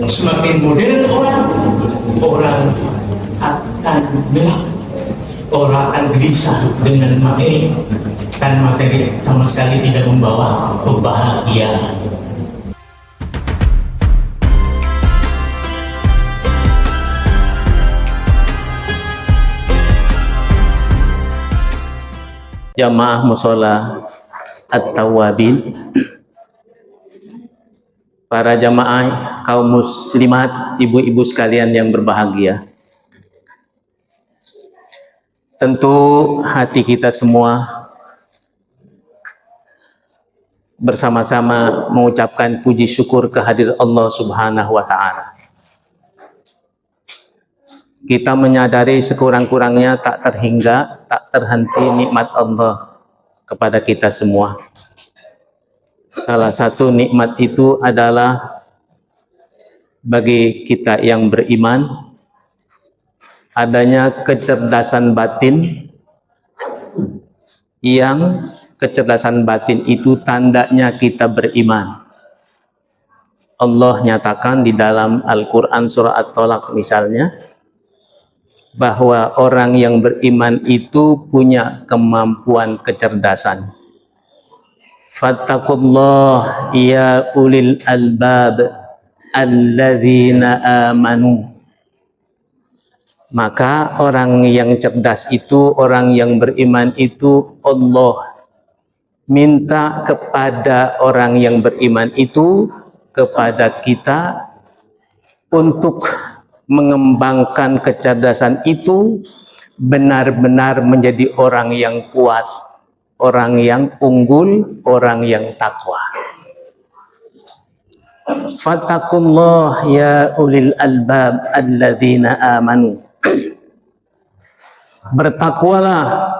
Semakin modern orang akan gelap, orang akan gelisah dengan materi, dan materi sama sekali tidak membawa kebahagiaan. Jamaah Mushola At-Tawabin, para jamaah kaum muslimat, ibu-ibu sekalian yang berbahagia. Tentu hati kita semua bersama-sama mengucapkan puji syukur kehadirat Allah Subhanahu wa Ta'ala. Kita menyadari sekurang-kurangnya tak terhingga, tak terhenti nikmat Allah kepada kita semua. Salah satu nikmat itu adalah bagi kita yang beriman, adanya kecerdasan batin, yang kecerdasan batin itu tandanya kita beriman. Allah nyatakan di dalam Al-Quran surah At-Tolaq misalnya, bahwa orang yang beriman itu punya kemampuan kecerdasan. Fattaqullah ya ulil albab alladzina amanu. Maka orang yang cerdas itu, orang yang beriman itu, Allah minta kepada orang yang beriman itu, kepada kita, untuk mengembangkan kecerdasan itu benar-benar menjadi orang yang kuat, orang yang unggul, orang yang takwa. Fattaqullah ya ulil albab alladzina amanu. Bertakwalah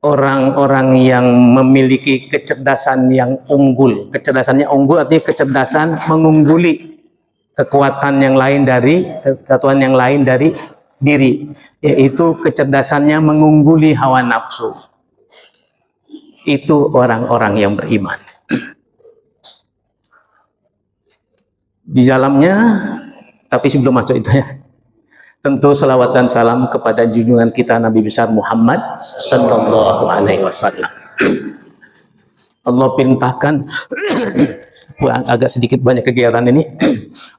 orang-orang yang memiliki kecerdasan yang unggul. Kecerdasannya unggul artinya kecerdasan mengungguli kekuatan yang lain dari diri, yaitu kecerdasannya mengungguli hawa nafsu. Itu orang-orang yang beriman. Di dalamnya, tapi sebelum masuk itu ya, tentu salawat dan salam kepada junjungan kita Nabi besar Muhammad Sallallahu Alaihi Wasallam. Allah perintahkan agak sedikit banyak kegiatan ini.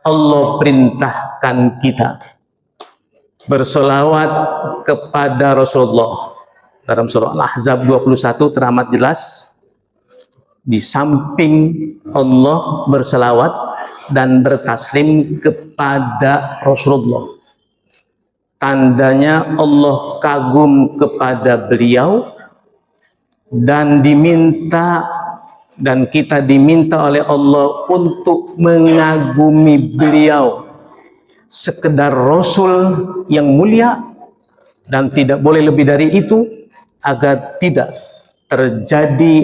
Allah perintahkan kita bersolawat kepada Rasulullah. Dalam surah Al-Ahzab 21 teramat jelas, di samping Allah berselawat dan bertaslim kepada Rasulullah, tandanya Allah kagum kepada beliau, dan kita diminta oleh Allah untuk mengagumi beliau sekedar Rasul yang mulia, dan tidak boleh lebih dari itu, agar tidak terjadi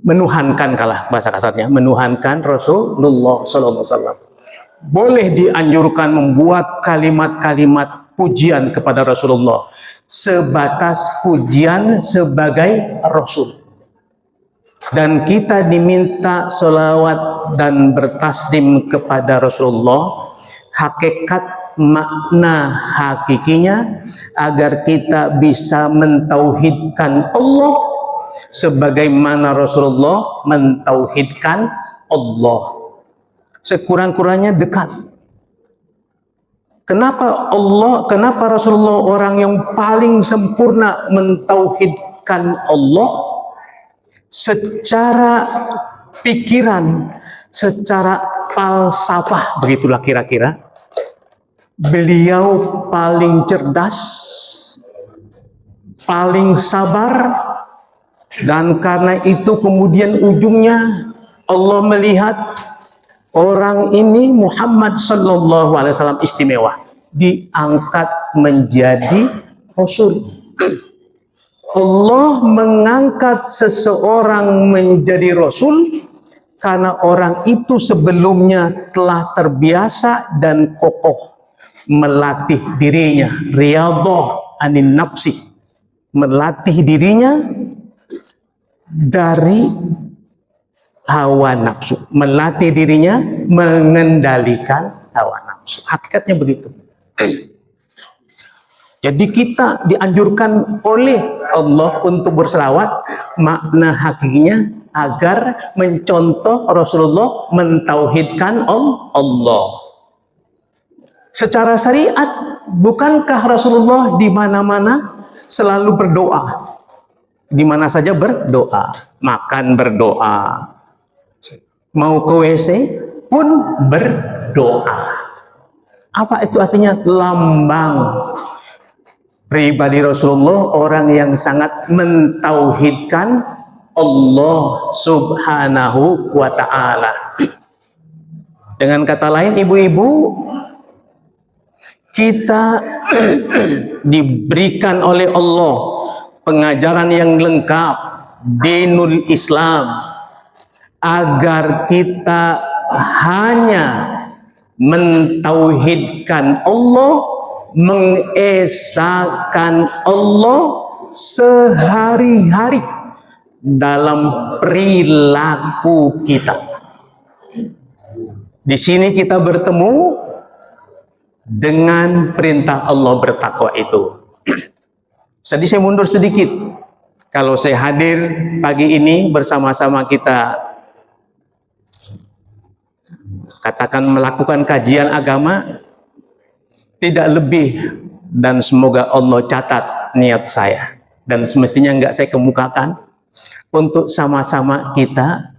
menuhankan, kalah bahasa kasarnya, menuhankan Rasulullah SAW. Boleh dianjurkan membuat kalimat-kalimat pujian kepada Rasulullah sebatas pujian sebagai Rasul, dan kita diminta sholawat dan bertaslim kepada Rasulullah, hakikat makna hakikinya agar kita bisa mentauhidkan Allah sebagaimana Rasulullah mentauhidkan Allah. Sekurang-kurangnya dekat. Kenapa Rasulullah orang yang paling sempurna mentauhidkan Allah? Secara pikiran, secara falsafah, begitulah kira-kira. Beliau paling cerdas, paling sabar, dan karena itu kemudian ujungnya Allah melihat orang ini Muhammad Sallallahu Alaihi Wasallam istimewa, diangkat menjadi Rasul. Allah mengangkat seseorang menjadi Rasul karena orang itu sebelumnya telah terbiasa dan kokoh melatih dirinya, riyadhah anin nafsi, melatih dirinya dari hawa nafsu, melatih dirinya mengendalikan hawa nafsu. Hakikatnya begitu. Jadi kita dianjurkan oleh Allah untuk berselawat, makna hakikinya agar mencontoh Rasulullah mentauhidkan Allah. Secara syariat, bukankah Rasulullah di mana-mana selalu berdoa? Di mana saja berdoa, makan berdoa, mau ke WC pun berdoa. Apa itu artinya? Lambang pribadi Rasulullah, orang yang sangat mentauhidkan Allah subhanahu wa ta'ala. Dengan kata lain, ibu-ibu, kita diberikan oleh Allah pengajaran yang lengkap, dinul Islam, agar kita hanya mentauhidkan Allah, mengesahkan Allah sehari-hari dalam perilaku kita. Di sini kita bertemu dengan perintah Allah bertakwa itu. Tadi saya mundur sedikit. Kalau saya hadir pagi ini bersama-sama kita, katakan melakukan kajian agama, tidak lebih, dan semoga Allah catat niat saya, dan semestinya enggak saya kemukakan, untuk sama-sama kita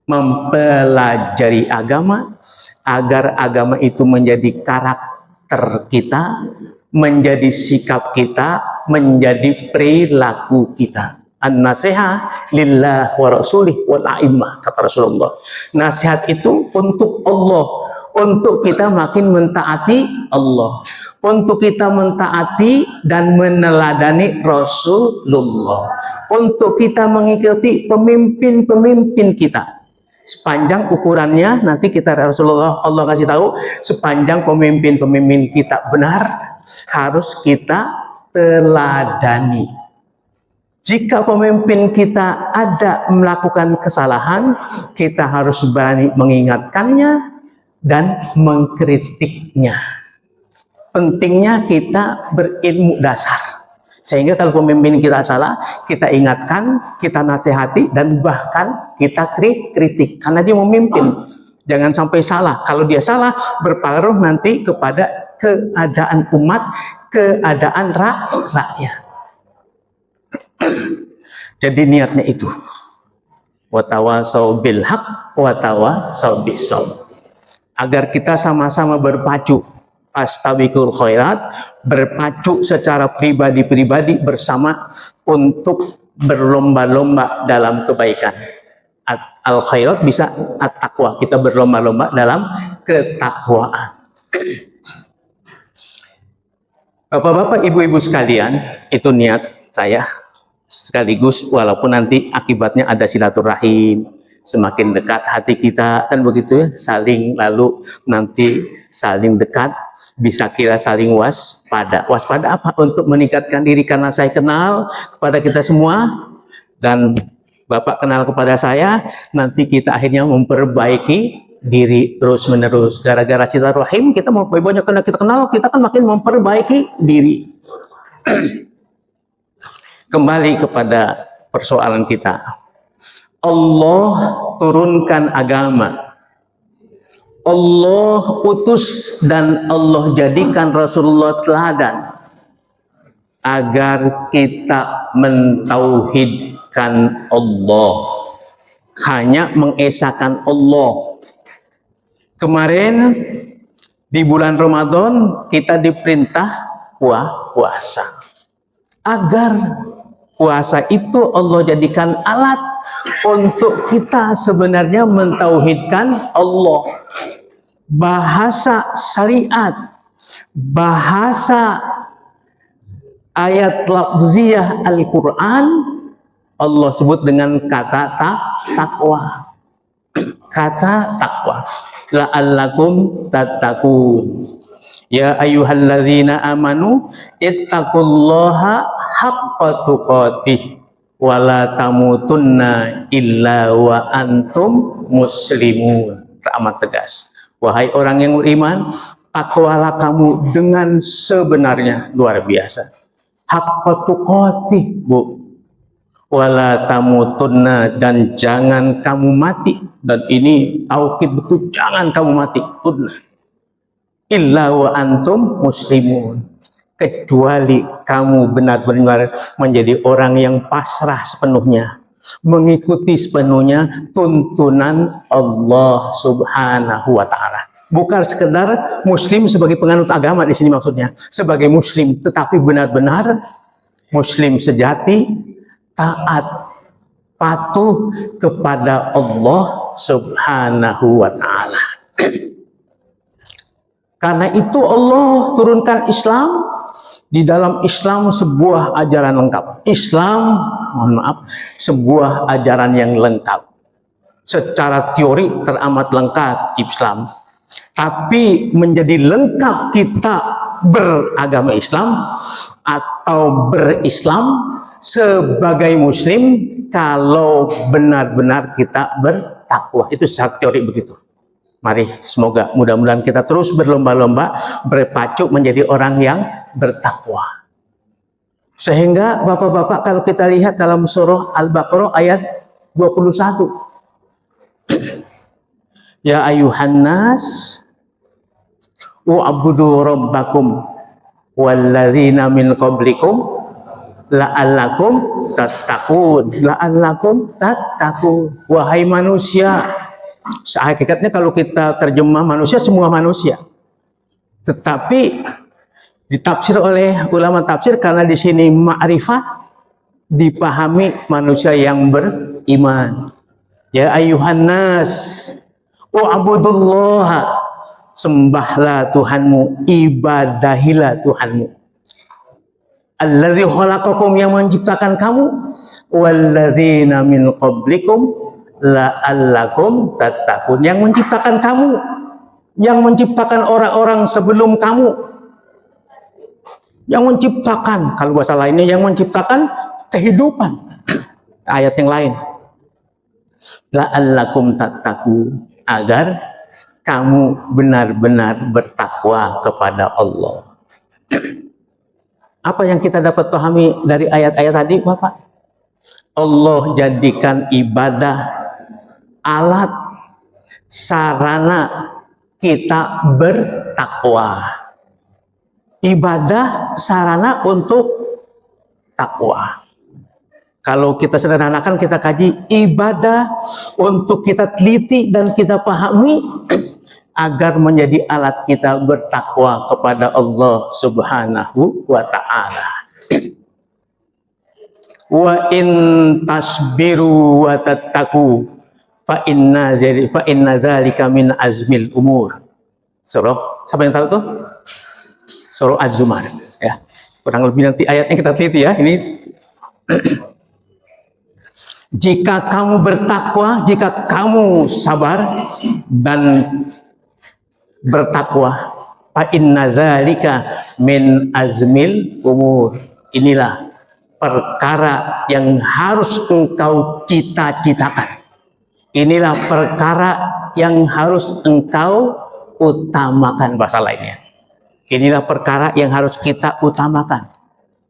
mempelajari agama, agar agama itu menjadi karakter kita, menjadi sikap kita, menjadi perilaku kita. An-nasihah lillah wa rasulih wal a'immah, kata Rasulullah. Nasihat itu untuk Allah, untuk kita makin mentaati Allah, untuk kita mentaati dan meneladani Rasulullah, untuk kita mengikuti pemimpin-pemimpin kita. Sepanjang ukurannya, nanti kita Rasulullah, Allah kasih tahu, sepanjang pemimpin-pemimpin kita benar, harus kita teladani. Jika pemimpin kita ada melakukan kesalahan, kita harus berani mengingatkannya dan mengkritiknya. Pentingnya kita berilmu dasar, sehingga kalau pemimpin kita salah, kita ingatkan, kita nasihati, dan bahkan kita kritik, karena dia memimpin. Jangan sampai salah. Kalau dia salah, berpengaruh nanti kepada keadaan umat, keadaan rakyat. Jadi niatnya itu, watawasau bil haq watawasau bis sabr, agar kita sama-sama berpacu astabiqul khairat, berpacu secara pribadi-pribadi bersama untuk berlomba-lomba dalam kebaikan. Al khairat bisa at-taqwa, kita berlomba-lomba dalam ketakwaan. Bapak-bapak, ibu-ibu sekalian, itu niat saya. Sekaligus walaupun nanti akibatnya ada silaturahim, semakin dekat hati kita, kan begitu ya, saling lalu nanti saling dekat, bisa kira saling waspada. Waspada apa? Untuk meningkatkan diri, karena saya kenal kepada kita semua dan Bapak kenal kepada saya, nanti kita akhirnya memperbaiki diri terus menerus. Gara-gara silaturahim kita mau banyak karena kita kenal, kita kan makin memperbaiki diri. Kembali kepada persoalan kita. Allah turunkan agama, Allah utus dan Allah jadikan Rasulullah teladan agar kita mentauhidkan Allah, hanya mengesahkan Allah. Kemarin di bulan Ramadan kita diperintah puasa, agar puasa itu Allah jadikan alat untuk kita sebenarnya mentauhidkan Allah. Bahasa syariat, bahasa ayat lafziyah Al-Quran, Allah sebut dengan kata takwa. Kata takwa. La'allakum tattaqun. Ya ayyuhalladzina amanu ittaqullaha haqqa tuqatih wala tamutunna illa wa antum muslimun. Teramat tegas. Wahai orang yang beriman, takwalah kamu dengan sebenarnya. Luar biasa. Haqqa tuqatih, Bu. Wala tamutunna, dan jangan kamu mati. Dan ini taukid betul, jangan kamu mati. Tunna. Illa wa antum muslimun. Kecuali kamu benar-benar menjadi orang yang pasrah sepenuhnya, mengikuti sepenuhnya tuntunan Allah Subhanahu wa Ta'ala. Bukan sekedar muslim sebagai penganut agama di sini maksudnya, sebagai muslim, tetapi benar-benar muslim sejati, taat, patuh kepada Allah Subhanahu wa Ta'ala. Karena itu Allah turunkan Islam. Di dalam Islam sebuah ajaran lengkap. Islam, mohon maaf, sebuah ajaran yang lengkap. Secara teori teramat lengkap Islam. Tapi menjadi lengkap kita beragama Islam atau berislam sebagai muslim kalau benar-benar kita bertakwa. Itu secara teori begitu. Mari semoga mudah-mudahan kita terus berlomba-lomba berpacu menjadi orang yang bertakwa. Sehingga Bapak-bapak kalau kita lihat dalam surah Al-Baqarah ayat 21. Ya ayuhan nas wa'budu rabbakum walladzina min qablikum la'allakum tattaqun. La'allakum tattaqun. Wahai manusia, hakikatnya kalau kita terjemah manusia, semua manusia. Tetapi ditafsir oleh ulama tafsir karena di sini ma'rifat dipahami manusia yang beriman. Ya ayuhan nas wa'budullaha, sembahlah Tuhanmu, ibadahilah Tuhanmu. Alladzi khalaqakum, yang menciptakan kamu, walladzina min qablikum la'allakum tattaqun, yang menciptakan kamu, yang menciptakan orang-orang sebelum kamu, yang menciptakan, kalau bahasa lainnya yang menciptakan kehidupan. Ayat yang lain, la'allakum tattaqun, agar kamu benar-benar bertakwa kepada Allah. Apa yang kita dapat pahami dari ayat-ayat tadi, Bapak? Allah jadikan ibadah alat sarana kita bertakwa. Ibadah sarana untuk takwa. Kalau kita sederhanakan, kita kaji, ibadah untuk kita teliti dan kita pahami agar menjadi alat kita bertakwa kepada Allah Subhanahu wa Ta'ala. Wa in tasbiru wa tattaqu fa inna dzalika min azmil umur. Surah, siapa yang tahu tuh? Surah Az-Zumar, ya. Kurang lebih nanti ayatnya kita teliti ya. Ini jika kamu bertakwa, jika kamu sabar dan bertakwa, fa inna dzalika min azmil umur. Inilah perkara yang harus engkau cita-citakan. Inilah perkara yang harus engkau utamakan, bahasa lainnya. Inilah perkara yang harus kita utamakan.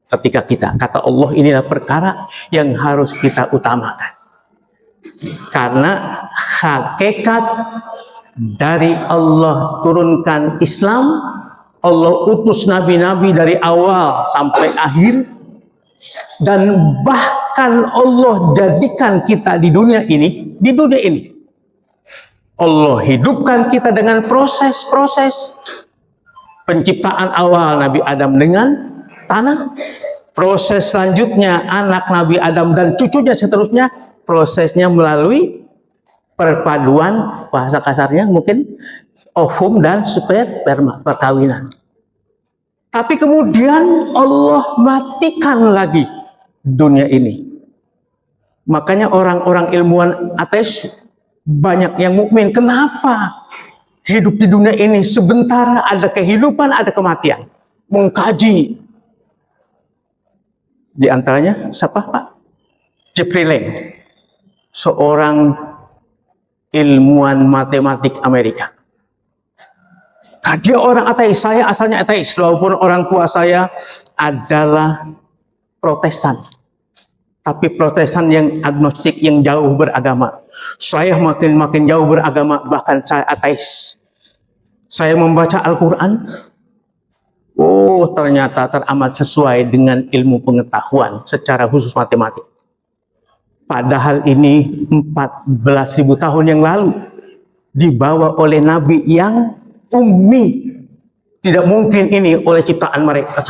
Ketika kita, kata Allah, inilah perkara yang harus kita utamakan. Karena hakikat dari Allah turunkan Islam, Allah utus nabi-nabi dari awal sampai akhir, dan bahkan Allah jadikan kita di dunia ini, Allah hidupkan kita dengan proses-proses penciptaan awal Nabi Adam dengan tanah, proses selanjutnya anak Nabi Adam dan cucunya seterusnya, prosesnya melalui perpaduan, bahasa kasarnya mungkin ovum dan sperma, perkawinan. Tapi kemudian Allah matikan lagi dunia ini. Makanya orang-orang ilmuwan ateis banyak yang mukmin. Kenapa hidup di dunia ini sebentar, ada kehidupan, ada kematian? Mengkaji. Di antaranya siapa, Pak? Jeffrey, seorang ilmuwan matematik Amerika. Dia orang ateis, saya asalnya ateis, walaupun orang tua saya adalah Protestan. Tapi Protestan yang agnostik, yang jauh beragama. Saya makin jauh beragama, bahkan saya ateis. Saya membaca Al-Quran, oh ternyata teramat sesuai dengan ilmu pengetahuan secara khusus matematik. Padahal ini 14.000 tahun yang lalu dibawa oleh Nabi yang ummi. Tidak mungkin ini oleh ciptaan mereka,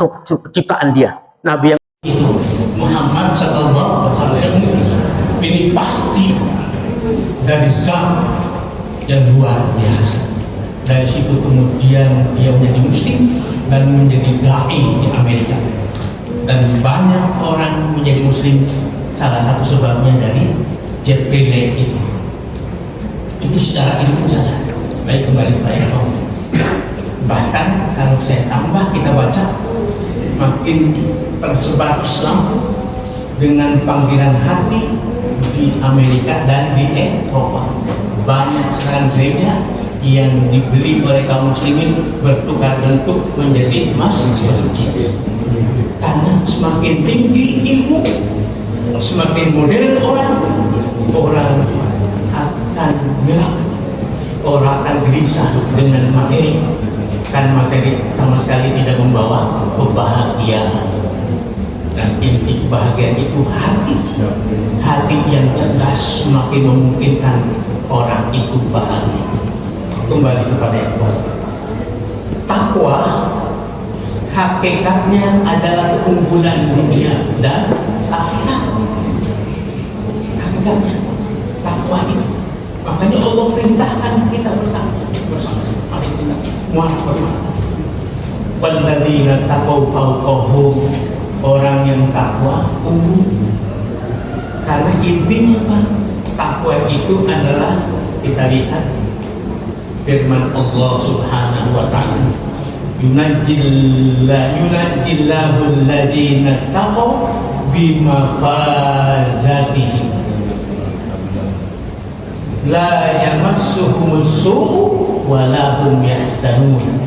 ciptaan dia. Nabi yang itu Muhammad sallallahu alaihi wasallam ini pasti dari zat yang luar biasa. Dari situ kemudian dia menjadi muslim dan menjadi dai di Amerika. Dan banyak orang menjadi muslim, salah satu sebabnya dari Jeffrey itu. Itu secara ilmu saja. Baik, kembali Pak. Bahkan kalau saya tambah, kita baca, makin tersebar Islam dengan panggilan hati di Amerika dan di Eropa. Banyak sekarang gereja yang dibeli oleh kaum muslimin bertukar bentuk menjadi masjid. Karena semakin tinggi ilmu, semakin modern orang akan gelap, orang akan gelisah dengan materi. Kan materi sama sekali tidak membawa kebahagiaan. Dan inti kebahagiaan itu hati yang cerdas semakin memungkinkan orang itu bahagia. Kembali kepada Allah. Takwa hakikatnya adalah keunggulan dunia dan akhirat. Hakikatnya takwa itu. Makanya Allah perintahkan kita bertakwa bersama. Mari kita muhasabah. Walladzina taqaw fawqahum, orang yang takwa unggul. Karena intinya Pak, takwa itu adalah, kita lihat firman Allah Subhanahu wa taala, yunajjillahu alladzina taqaw bimafazatihim la yamassuhumus su'u wa la hum yahzanun.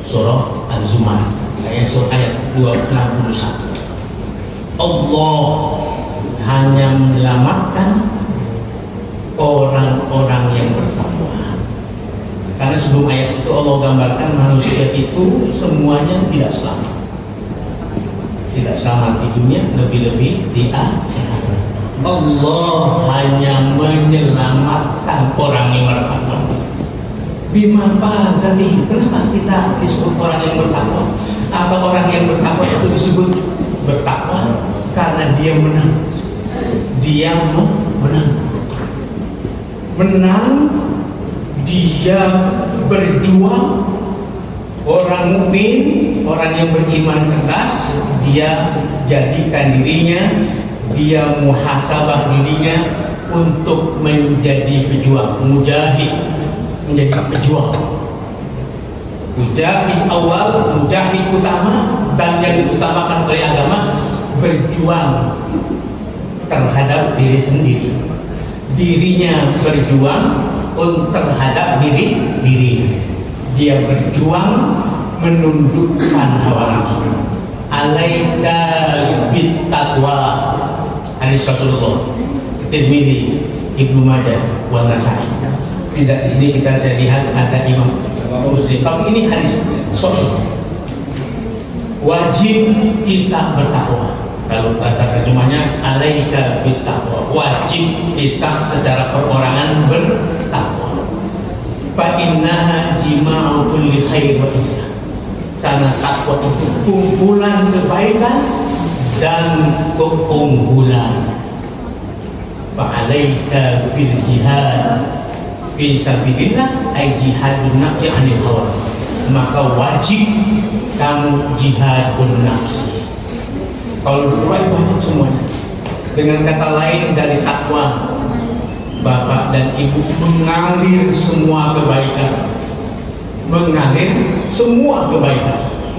Surah Az-Zumar ayat 261. Allah hanya menyelamatkan orang-orang yang bertakwa. Karena sebelum ayat itu Allah gambarkan manusia itu semuanya tidak selamat. Tidak selamat di dunia, lebih-lebih di akhirat. Allah hanya menyelamatkan orang yang bertakwa. Bima fazatihim. Kenapa kita disebut orang yang bertakwa? Apa orang yang bertakwa itu disebut bertakwa? Karena dia menang. Dia menang, dia berjuang. Orang mukmin, orang yang beriman cerdas, dia jadikan dirinya, dia muhasabah dirinya untuk menjadi pejuang, mujahid, menjadi pejuang. Mujahid awal, mujahid utama, dan yang diutamakan oleh agama, berjuang terhadap diri sendiri. Dirinya berjuang terhadap diri. Dia berjuang menundukkan hawa nafsu. Alaika bis taqwa. Hadis Rasulullah. Tirmidzi, Ibnu Majah, wa Nasai. Tidak di sini kita saya lihat ada Imam Muslim. Kalau ini hadis sahih. Wajib kita bertakwa. Kalau kata terjemahnya alaika bit taqwa. Wajib kita secara perorangan bertakwa. Fa innaha jima'u kulli khair wa ihsan. Karena takwa itu kumpulan kebaikan dan keunggulan. Fa alaika bil jihad fi sabilillah, ay jihadun nafsi 'anil hawa. Maka wajib kamu jihadun nafsi. Kalau berdua banyak semuanya. Dengan kata lain dari takwa, Bapak dan Ibu mengalir semua kebaikan,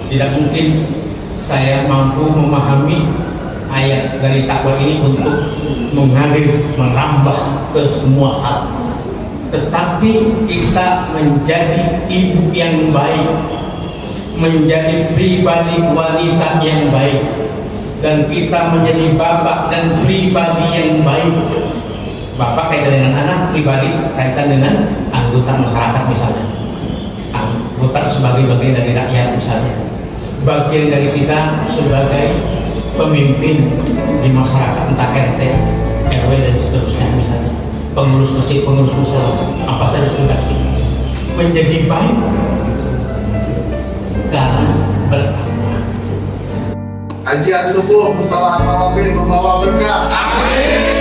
Tidak mungkin saya mampu memahami ayat dari takwa ini untuk mengalir, merambah ke semua hal. Tetapi kita menjadi ibu yang baik, menjadi pribadi wanita yang baik, dan kita menjadi bapak dan pribadi yang baik. Bapak kaitan dengan anak, pribadi kaitan dengan anggota masyarakat misalnya, anggota sebagai bagian dari rakyat misalnya, bagian dari kita sebagai pemimpin di masyarakat, entah RT, RW dan seterusnya misalnya, pengurus masjid, pengurus musola, apa saja tugas kita menjadi baik karena bertakwa. Kajian subuh musalah Nawabin membawa berkah. Amin.